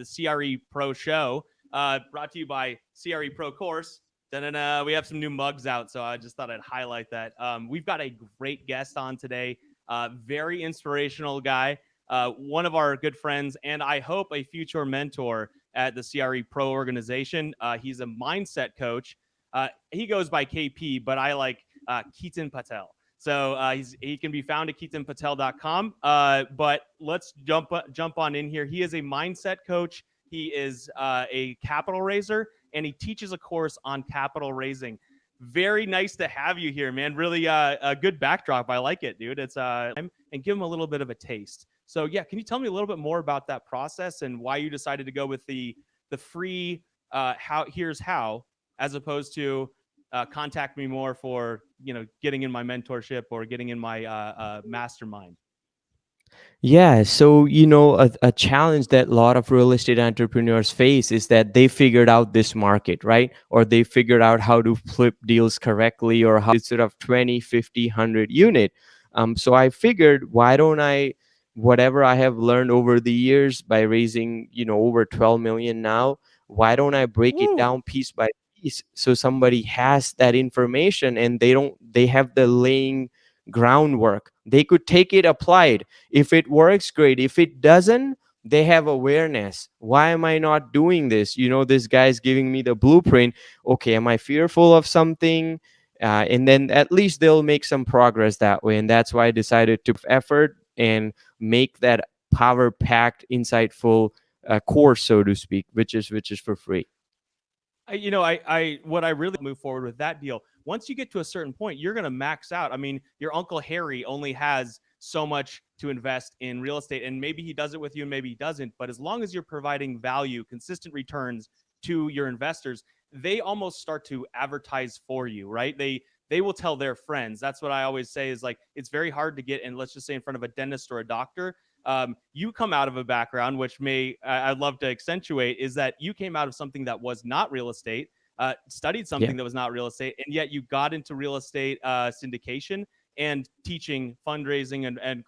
the CRE Pro Show, brought to you by CRE Pro Course. We have some new mugs out, so I just thought I'd highlight that. We've got a great guest on today, very inspirational guy, one of our good friends, and I hope a future mentor at the CRE Pro organization. He's a mindset coach. He goes by KP, but I like Keaton Patel. So he can be found at keatonpatel.com. But let's jump on in here. He is a mindset coach. He is a capital raiser, and he teaches a course on capital raising. Very nice to have you here, man. Really a good backdrop. I like it, dude. It's and give him a little bit of a taste. So yeah, can you tell me a little bit more about that process and why you decided to go with the free here's how, as opposed to contact me more for getting in my mentorship or getting in my mastermind? Yeah, so a challenge that a lot of real estate entrepreneurs face is that they figured out this market, right? Or they figured out how to flip deals correctly, or how instead of 20, 50, 100 unit. So I figured, why don't I, whatever I have learned over the years by raising, over 12 million now, why don't I break it down piece by piece so somebody has that information and they have the laying groundwork. They could take it, applied. If it works, great. If it doesn't, they have awareness. Why am I not doing this? This guy's giving me the blueprint. Okay, am I fearful of something? And then at least they'll make some progress that way. And that's why I decided to effort and make that power packed, insightful course, so to speak, which is for free. What I really move forward with that deal, once you get to a certain point, you're going to max out. I mean, your Uncle Harry only has so much to invest in real estate, and maybe he does it with you and maybe he doesn't. But as long as you're providing value, consistent returns to your investors, they almost start to advertise for you, right? They will tell their friends. That's what I always say is, like, it's very hard to get in, let's just say, in front of a dentist or a doctor. You come out of a background, which I'd love to accentuate, is that you came out of something that was not real estate, studied something that was not real estate, and yet you got into real estate syndication and teaching fundraising and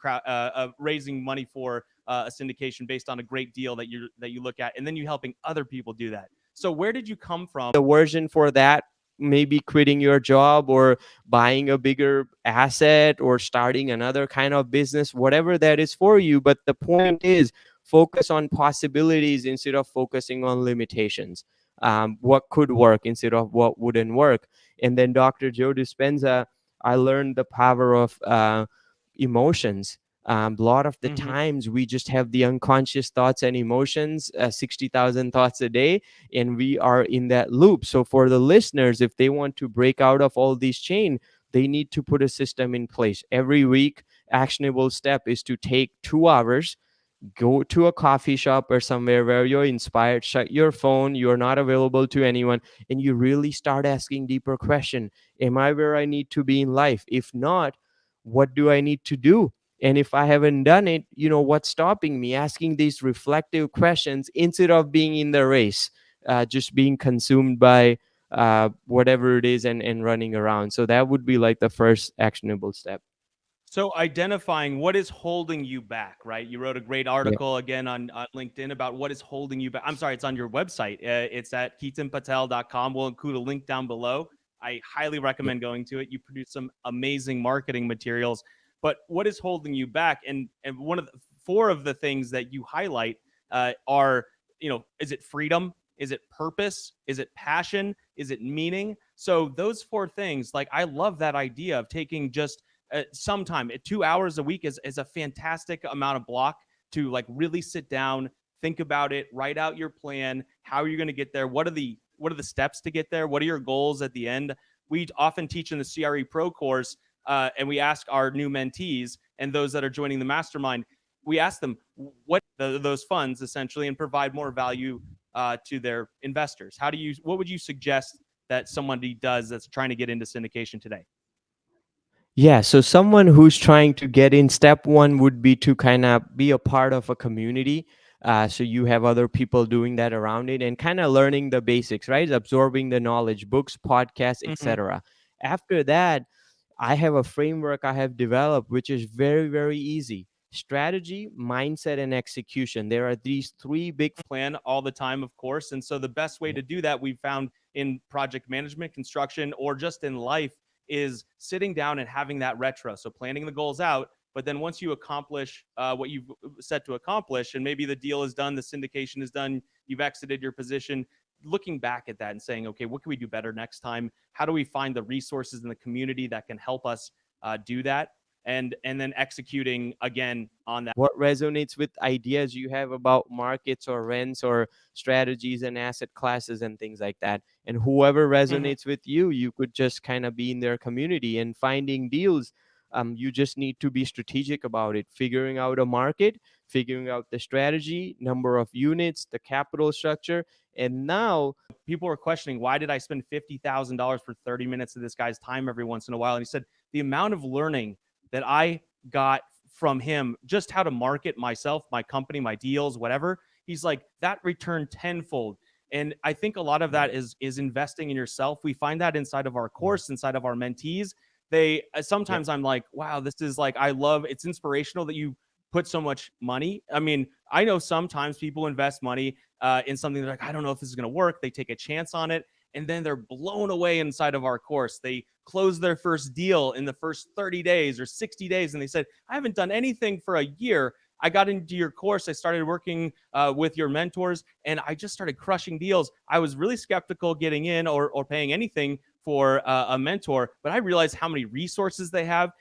raising money for a syndication based on a great deal that you look at, and then you helping other people do that. So where did you come from? The version for that, maybe quitting your job or buying a bigger asset or starting another kind of business, whatever that is for you. But the point is, focus on possibilities instead of focusing on limitations. What could work instead of what wouldn't work. And then Dr. Joe Dispenza, I learned the power of emotions. A lot of the times we just have the unconscious thoughts and emotions, 60,000 thoughts a day, and we are in that loop. So for the listeners, if they want to break out of all these chain, they need to put a system in place. Every week, actionable step is to take 2 hours, go to a coffee shop or somewhere where you're inspired, shut your phone, you're not available to anyone, and you really start asking deeper question. Am I where I need to be in life? If not, what do I need to do? And if I haven't done it, what's stopping me? Asking these reflective questions instead of being in the race, just being consumed by whatever it is and running around. So that would be like the first actionable step. So identifying what is holding you back, right? You wrote a great article again on LinkedIn about what is holding you back. I'm sorry, it's on your website. It's at keatonpatel.com. We'll include a link down below. I highly recommend going to it. You produce some amazing marketing materials. But what is holding you back? And one of the 4 of the things that you highlight are, is it freedom? Is it purpose? Is it passion? Is it meaning? So those 4 things, like, I love that idea of taking just some time. 2 hours a week is a fantastic amount of block to, like, really sit down, think about it, write out your plan. How are you going to get there? What are the steps to get there? What are your goals at the end? We often teach in the CRE Pro course, and we ask our new mentees and those that are joining the mastermind, we ask them what those funds essentially, and provide more value to their investors. What would you suggest that somebody does that's trying to get into syndication today? Yeah, so someone who's trying to get in, step 1 would be to kind of be a part of a community. So you have other people doing that around it and kind of learning the basics, right? Absorbing the knowledge, books, podcasts, etc. After that, I have a framework I have developed, which is very, very easy. strategy, mindset, and execution. There are these three big plan all the time, of course. And so the best way to do that, we've found in project management, construction, or just in life, is sitting down and having that retro. So planning the goals out. But then once you accomplish what you've set to accomplish, and maybe the deal is done, the syndication is done, you've exited your position, looking back at that and saying, okay, what can we do better next time? How do we find the resources in the community that can help us do that? And then executing again on that. what resonates with ideas you have about markets or rents or strategies and asset classes and things like that. And whoever resonates with you, you could just kind of be in their community and finding deals. You just need to be strategic about it, figuring out a market, figuring out the strategy, number of units, the capital structure. And now People were questioning, why did I spend $50,000 for 30 minutes of this guy's time every once in a while? And he said, the amount of learning that I got from him, just how to market myself, my company, my deals, whatever. He's like, that returned tenfold. And I think a lot of that is investing in yourself. We find that inside of our course, inside of our mentees. They sometimes I'm like, wow, this is like, I love, it's inspirational that you put so much money. I mean, I know sometimes people invest money in something, they're like, I don't know if this is going to work. They take a chance on it, and then they're blown away inside of our course. They close their first deal in the first 30 days or 60 days, and they said, I haven't done anything for a year. I got into your course. I started working with your mentors, and I just started crushing deals. I was really skeptical getting in or paying anything for a mentor, but I realized how many resources they have.